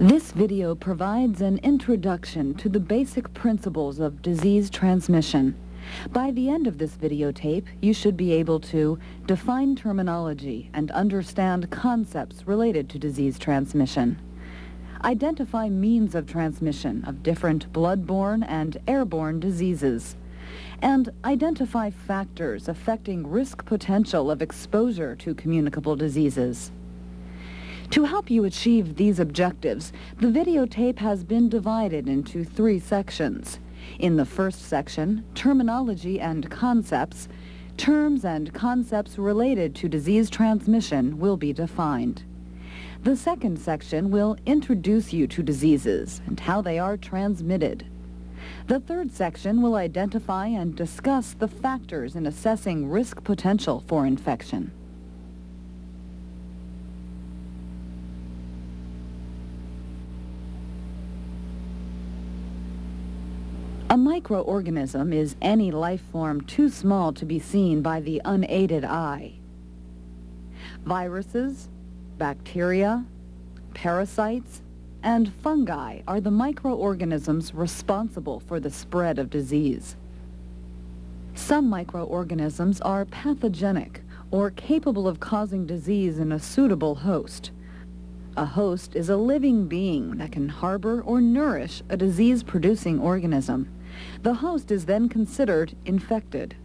This video provides an introduction to the basic principles of disease transmission. By the end of this videotape, you should be able to define terminology and understand concepts related to disease transmission, identify means of transmission of different blood-borne and airborne diseases, and identify factors affecting risk potential of exposure to communicable diseases. To help you achieve these objectives, the videotape has been divided into 3 sections. In the first section, Terminology and Concepts, terms and concepts related to disease transmission will be defined. The second section will introduce you to diseases and how they are transmitted. The third section will identify and discuss the factors in assessing risk potential for infection. A microorganism is any life form too small to be seen by the unaided eye. Viruses, bacteria, parasites, and fungi are the microorganisms responsible for the spread of disease. Some microorganisms are pathogenic or capable of causing disease in a suitable host. A host is a living being that can harbor or nourish a disease-producing organism. The host is then considered infected.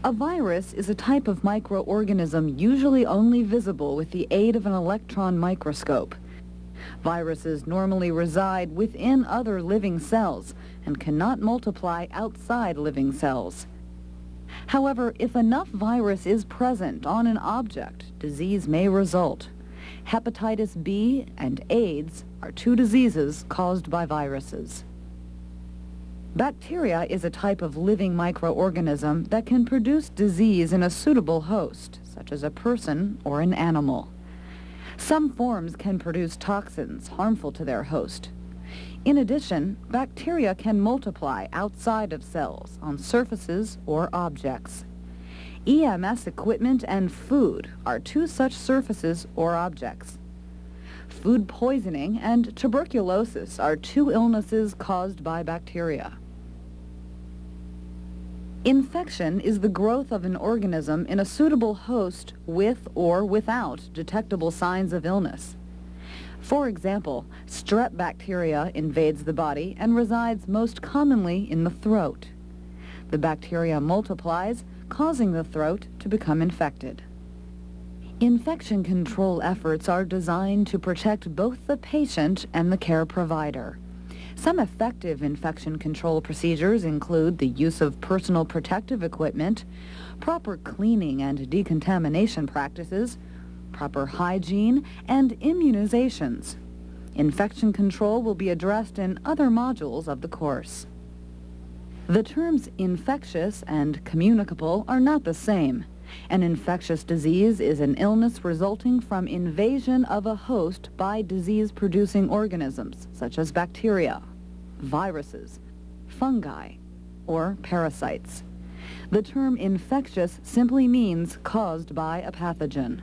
A virus is a type of microorganism usually only visible with the aid of an electron microscope. Viruses normally reside within other living cells and cannot multiply outside living cells. However, if enough virus is present on an object, disease may result. Hepatitis B and AIDS are 2 diseases caused by viruses. Bacteria is a type of living microorganism that can produce disease in a suitable host, such as a person or an animal. Some forms can produce toxins harmful to their host. In addition, bacteria can multiply outside of cells, on surfaces or objects. EMS equipment and food are 2 such surfaces or objects. Food poisoning and tuberculosis are 2 illnesses caused by bacteria. Infection is the growth of an organism in a suitable host with or without detectable signs of illness. For example, strep bacteria invades the body and resides most commonly in the throat. The bacteria multiplies, causing the throat to become infected. Infection control efforts are designed to protect both the patient and the care provider. Some effective infection control procedures include the use of personal protective equipment, proper cleaning and decontamination practices, proper hygiene, and immunizations. Infection control will be addressed in other modules of the course. The terms infectious and communicable are not the same. An infectious disease is an illness resulting from invasion of a host by disease-producing organisms, such as bacteria, viruses, fungi, or parasites. The term infectious simply means caused by a pathogen.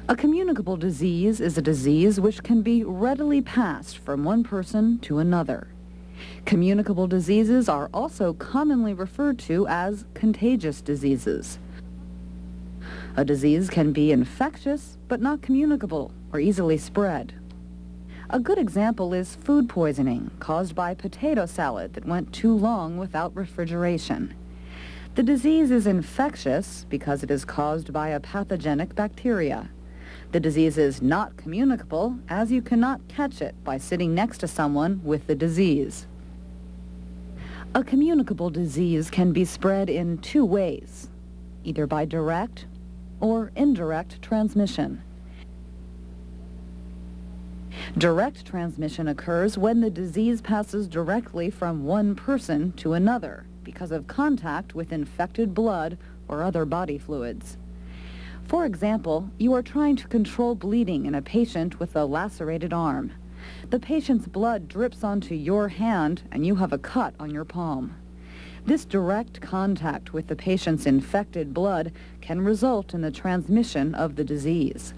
A communicable disease is a disease which can be readily passed from one person to another. Communicable diseases are also commonly referred to as contagious diseases. A disease can be infectious but not communicable or easily spread. A good example is food poisoning caused by potato salad that went too long without refrigeration. The disease is infectious because it is caused by a pathogenic bacteria. The disease is not communicable as you cannot catch it by sitting next to someone with the disease. A communicable disease can be spread in 2 ways, either by direct or indirect transmission. Direct transmission occurs when the disease passes directly from one person to another because of contact with infected blood or other body fluids. For example, you are trying to control bleeding in a patient with a lacerated arm. The patient's blood drips onto your hand and you have a cut on your palm. This direct contact with the patient's infected blood can result in the transmission of the disease.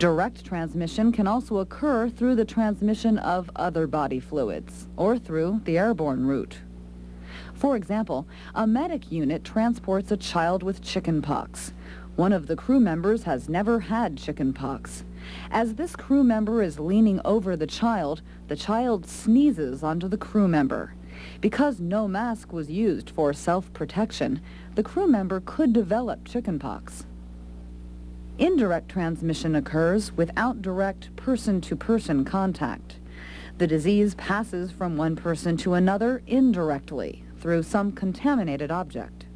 Direct transmission can also occur through the transmission of other body fluids or through the airborne route. For example, a medic unit transports a child with chickenpox. One of the crew members has never had chickenpox. As this crew member is leaning over the child sneezes onto the crew member. Because no mask was used for self-protection, the crew member could develop chickenpox. Indirect transmission occurs without direct person-to-person contact. The disease passes from one person to another indirectly through some contaminated object.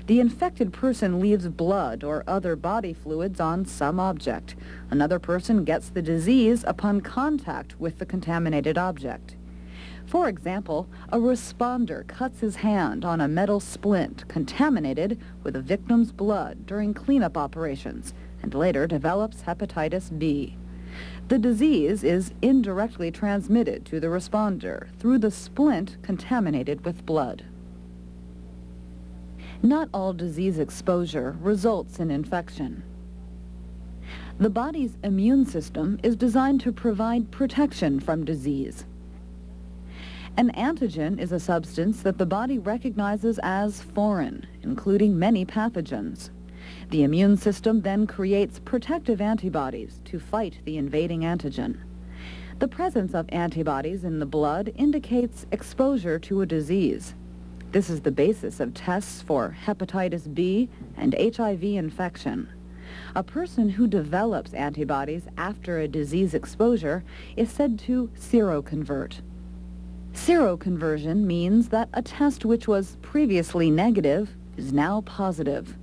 The infected person leaves blood or other body fluids on some object. Another person gets the disease upon contact with the contaminated object. For example, a responder cuts his hand on a metal splint contaminated with a victim's blood during cleanup operations and later develops hepatitis B. The disease is indirectly transmitted to the responder through the splint contaminated with blood. Not all disease exposure results in infection. The body's immune system is designed to provide protection from disease. An antigen is a substance that the body recognizes as foreign, including many pathogens. The immune system then creates protective antibodies to fight the invading antigen. The presence of antibodies in the blood indicates exposure to a disease. This is the basis of tests for hepatitis B and HIV infection. A person who develops antibodies after a disease exposure is said to seroconvert. Seroconversion means that a test which was previously negative is now positive.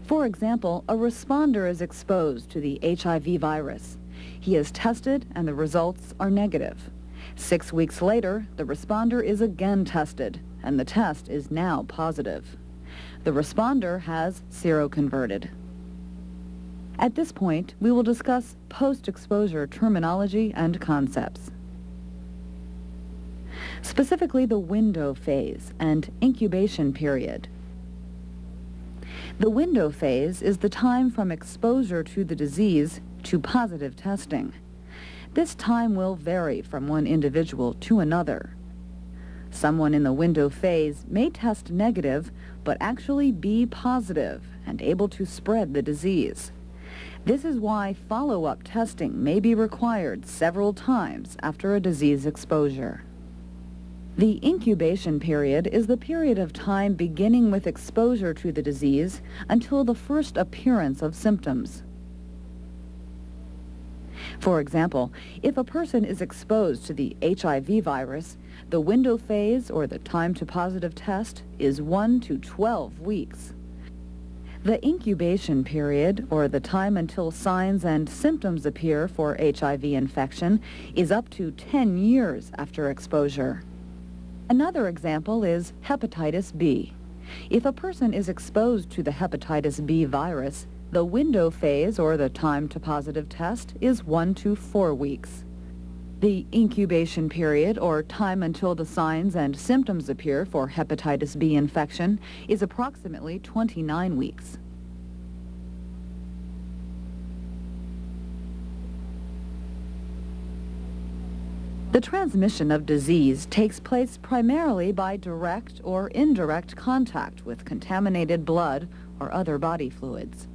For example, a responder is exposed to the HIV virus. He is tested and the results are negative. 6 weeks later, the responder is again tested and the test is now positive. The responder has seroconverted. At this point, we will discuss post-exposure terminology and concepts. Specifically the window phase and incubation period. The window phase is the time from exposure to the disease to positive testing. This time will vary from one individual to another. Someone in the window phase may test negative, but actually be positive and able to spread the disease. This is why follow-up testing may be required several times after a disease exposure. The incubation period is the period of time beginning with exposure to the disease until the first appearance of symptoms. For example, if a person is exposed to the HIV virus, the window phase, or the time to positive test, is 1 to 12 weeks. The incubation period, or the time until signs and symptoms appear for HIV infection, is up to 10 years after exposure. Another example is hepatitis B. If a person is exposed to the hepatitis B virus, the window phase, or the time to positive test, is 1 to 4 weeks. The incubation period, or time until the signs and symptoms appear for hepatitis B infection, is approximately 29 weeks. The transmission of disease takes place primarily by direct or indirect contact with contaminated blood or other body fluids.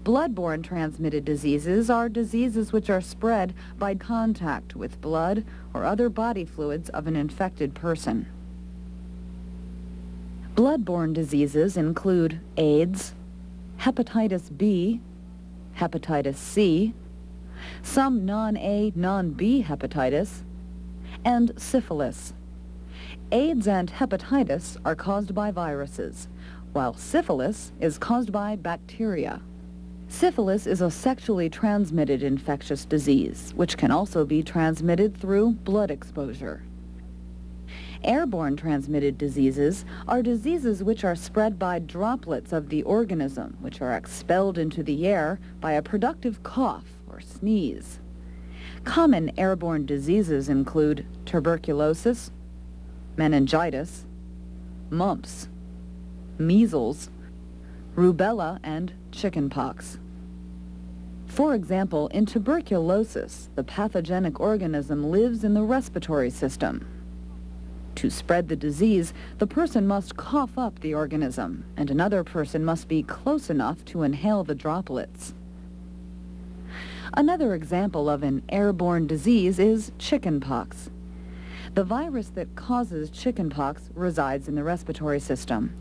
Blood-borne transmitted diseases are diseases which are spread by contact with blood or other body fluids of an infected person. Blood-borne diseases include AIDS, hepatitis B, hepatitis C, some non-A, non-B hepatitis, and syphilis. AIDS and hepatitis are caused by viruses, while syphilis is caused by bacteria. Syphilis is a sexually transmitted infectious disease, which can also be transmitted through blood exposure. Airborne transmitted diseases are diseases which are spread by droplets of the organism, which are expelled into the air by a productive cough or sneeze. Common airborne diseases include tuberculosis, meningitis, mumps, measles, rubella, and chickenpox. For example, in tuberculosis, the pathogenic organism lives in the respiratory system. To spread the disease, the person must cough up the organism, and another person must be close enough to inhale the droplets. Another example of an airborne disease is chickenpox. The virus that causes chickenpox resides in the respiratory system.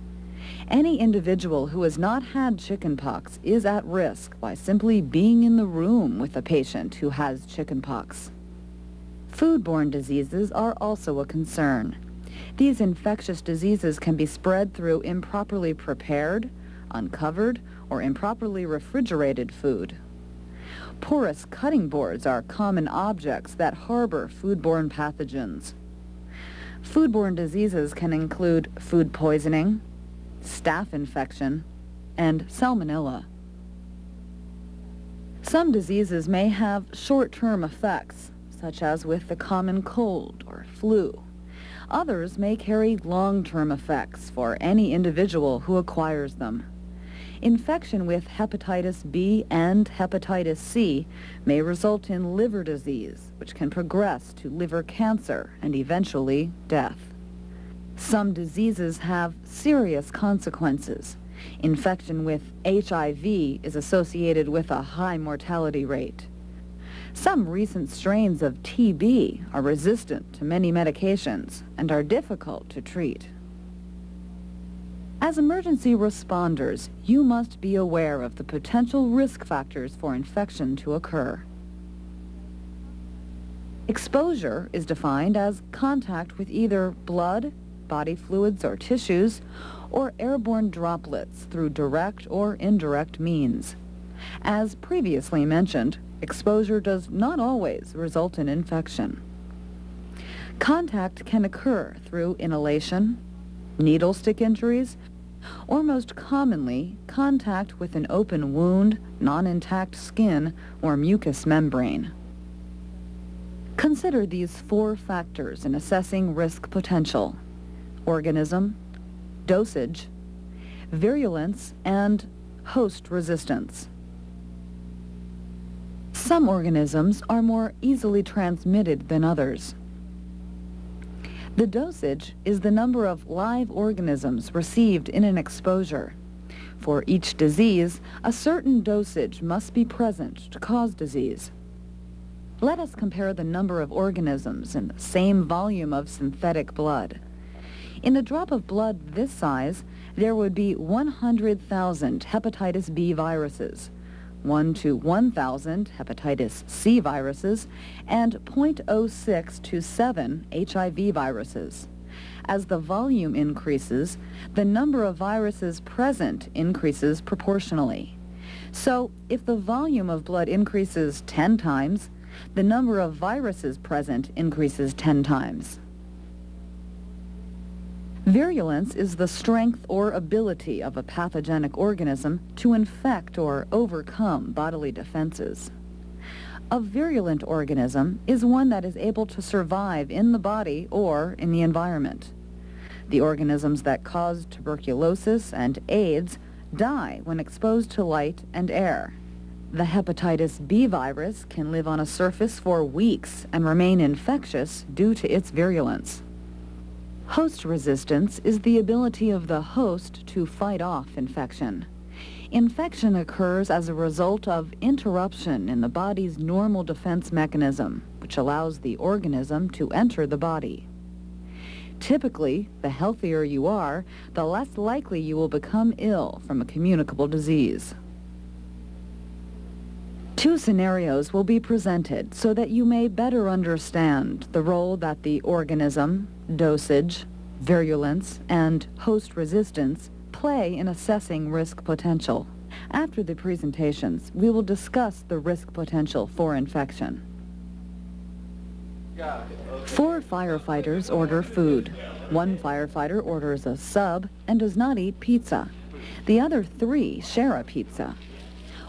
Any individual who has not had chickenpox is at risk by simply being in the room with a patient who has chickenpox. Foodborne diseases are also a concern. These infectious diseases can be spread through improperly prepared, uncovered, or improperly refrigerated food. Porous cutting boards are common objects that harbor foodborne pathogens. Foodborne diseases can include food poisoning, staph infection, and salmonella. Some diseases may have short-term effects, such as with the common cold or flu. Others may carry long-term effects for any individual who acquires them. Infection with hepatitis B and hepatitis C may result in liver disease, which can progress to liver cancer and eventually death. Some diseases have serious consequences. Infection with HIV is associated with a high mortality rate. Some recent strains of TB are resistant to many medications and are difficult to treat. As emergency responders, you must be aware of the potential risk factors for infection to occur. Exposure is defined as contact with either blood, body fluids or tissues, or airborne droplets through direct or indirect means. As previously mentioned, exposure does not always result in infection. Contact can occur through inhalation, needle stick injuries, or most commonly, contact with an open wound, non-intact skin, or mucous membrane. Consider these 4 factors in assessing risk potential: organism, dosage, virulence, and host resistance. Some organisms are more easily transmitted than others. The dosage is the number of live organisms received in an exposure. For each disease, a certain dosage must be present to cause disease. Let us compare the number of organisms in the same volume of synthetic blood. In a drop of blood this size, there would be 100,000 hepatitis B viruses, 1 to 1,000 hepatitis C viruses, and 0.06 to 7 HIV viruses. As the volume increases, the number of viruses present increases proportionally. So, if the volume of blood increases 10 times, the number of viruses present increases 10 times. Virulence is the strength or ability of a pathogenic organism to infect or overcome bodily defenses. A virulent organism is one that is able to survive in the body or in the environment. The organisms that cause tuberculosis and AIDS die when exposed to light and air. The hepatitis B virus can live on a surface for weeks and remain infectious due to its virulence. Host resistance is the ability of the host to fight off infection. Infection occurs as a result of interruption in the body's normal defense mechanism, which allows the organism to enter the body. Typically, the healthier you are, the less likely you will become ill from a communicable disease. 2 scenarios will be presented so that you may better understand the role that the organism, dosage, virulence, and host resistance play in assessing risk potential. After the presentations, we will discuss the risk potential for infection. 4 firefighters order food. 1 firefighter orders a sub and does not eat pizza. The other 3 share a pizza.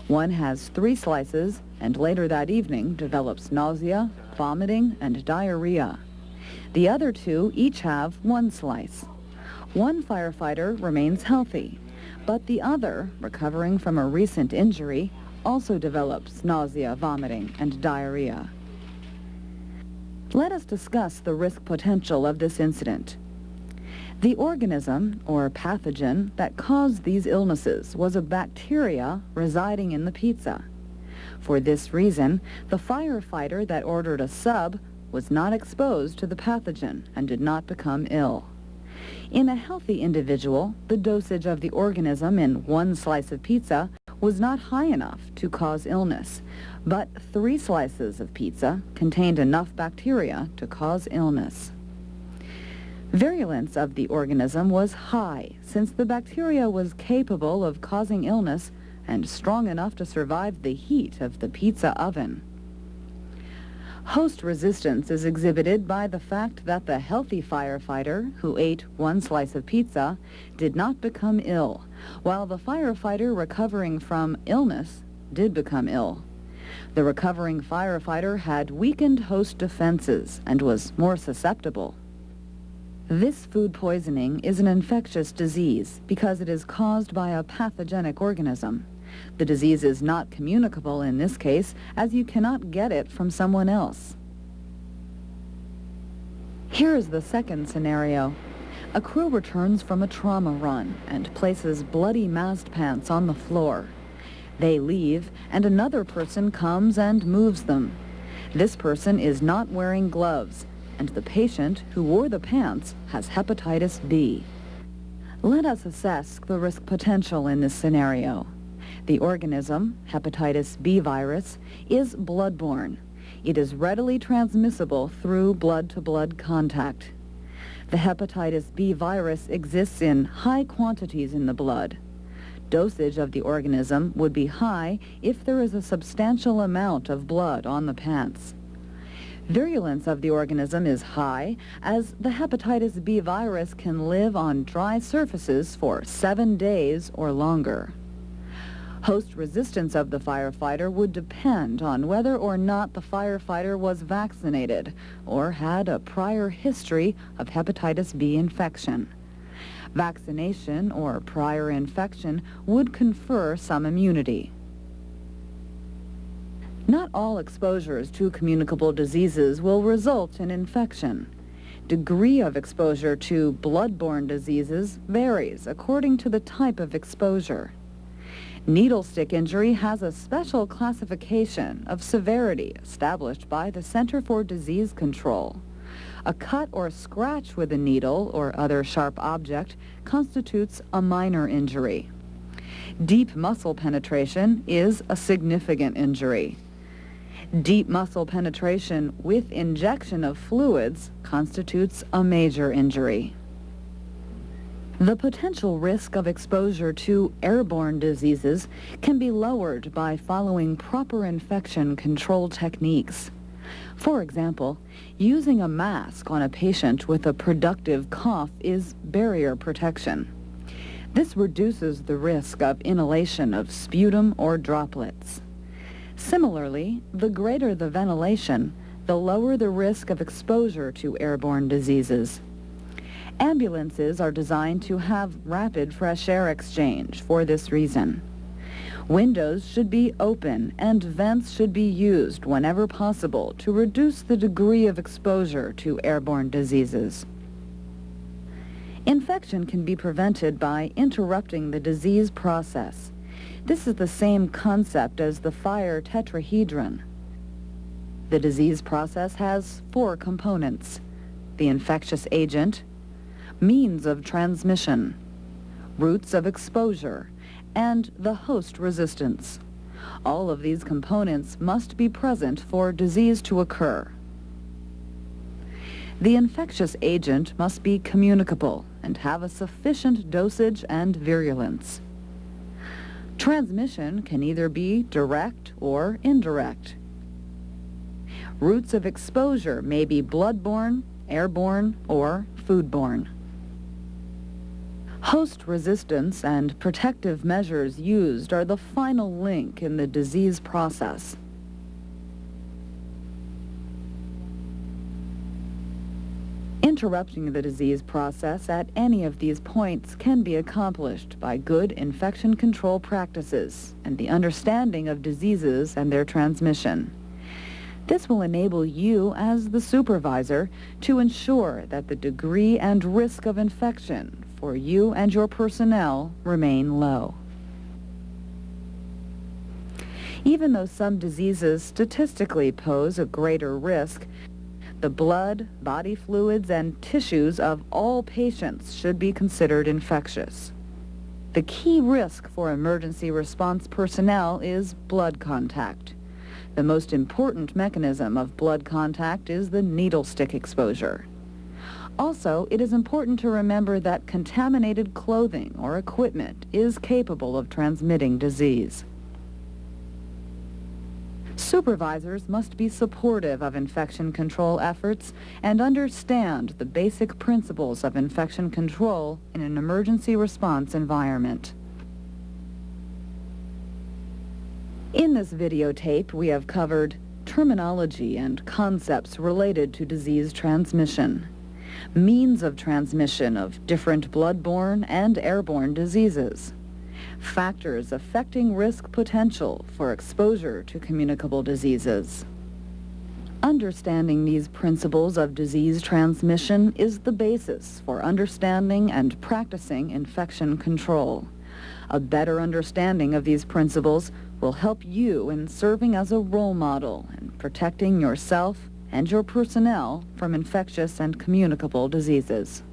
One has 3 slices and later that evening develops nausea, vomiting, and diarrhea. The other 2 each have 1 slice. 1 firefighter remains healthy, but the other, recovering from a recent injury, also develops nausea, vomiting, and diarrhea. Let us discuss the risk potential of this incident. The organism, or pathogen, that caused these illnesses was a bacteria residing in the pizza. For this reason, the firefighter that ordered a sub was not exposed to the pathogen and did not become ill. In a healthy individual, the dosage of the organism in one slice of pizza was not high enough to cause illness, but 3 slices of pizza contained enough bacteria to cause illness. Virulence of the organism was high, since the bacteria was capable of causing illness and strong enough to survive the heat of the pizza oven. Host resistance is exhibited by the fact that the healthy firefighter who ate 1 slice of pizza did not become ill, while the firefighter recovering from illness did become ill. The recovering firefighter had weakened host defenses and was more susceptible. This food poisoning is an infectious disease because it is caused by a pathogenic organism. The disease is not communicable in this case, as you cannot get it from someone else. Here is the second scenario. A crew returns from a trauma run and places bloody mast pants on the floor. They leave, and another person comes and moves them. This person is not wearing gloves, and the patient who wore the pants has hepatitis B. Let us assess the risk potential in this scenario. The organism, hepatitis B virus, is bloodborne. It is readily transmissible through blood-to-blood contact. The hepatitis B virus exists in high quantities in the blood. Dosage of the organism would be high if there is a substantial amount of blood on the pants. Virulence of the organism is high, as the hepatitis B virus can live on dry surfaces for 7 days or longer. Host resistance of the firefighter would depend on whether or not the firefighter was vaccinated or had a prior history of hepatitis B infection. Vaccination or prior infection would confer some immunity. Not all exposures to communicable diseases will result in infection. Degree of exposure to bloodborne diseases varies according to the type of exposure. Needle stick injury has a special classification of severity established by the Center for Disease Control. A cut or scratch with a needle or other sharp object constitutes a minor injury. Deep muscle penetration is a significant injury. Deep muscle penetration with injection of fluids constitutes a major injury. The potential risk of exposure to airborne diseases can be lowered by following proper infection control techniques. For example, using a mask on a patient with a productive cough is barrier protection. This reduces the risk of inhalation of sputum or droplets. Similarly, the greater the ventilation, the lower the risk of exposure to airborne diseases. Ambulances are designed to have rapid fresh air exchange for this reason. Windows should be open and vents should be used whenever possible to reduce the degree of exposure to airborne diseases. Infection can be prevented by interrupting the disease process. This is the same concept as the fire tetrahedron. The disease process has 4 components: the infectious agent, means of transmission, routes of exposure, and the host resistance. All of these components must be present for disease to occur. The infectious agent must be communicable and have a sufficient dosage and virulence. Transmission can either be direct or indirect. Routes of exposure may be bloodborne, airborne, or foodborne. Host resistance and protective measures used are the final link in the disease process. Interrupting the disease process at any of these points can be accomplished by good infection control practices and the understanding of diseases and their transmission. This will enable you, as the supervisor, to ensure that the degree and risk of infection for you and your personnel remain low. Even though some diseases statistically pose a greater risk, the blood, body fluids, and tissues of all patients should be considered infectious. The key risk for emergency response personnel is blood contact. The most important mechanism of blood contact is the needle stick exposure. Also, it is important to remember that contaminated clothing or equipment is capable of transmitting disease. Supervisors must be supportive of infection control efforts and understand the basic principles of infection control in an emergency response environment. In this videotape, we have covered terminology and concepts related to disease transmission, means of transmission of different blood-borne and airborne diseases, factors affecting risk potential for exposure to communicable diseases. Understanding these principles of disease transmission is the basis for understanding and practicing infection control. A better understanding of these principles will help you in serving as a role model and protecting yourself and your personnel from infectious and communicable diseases.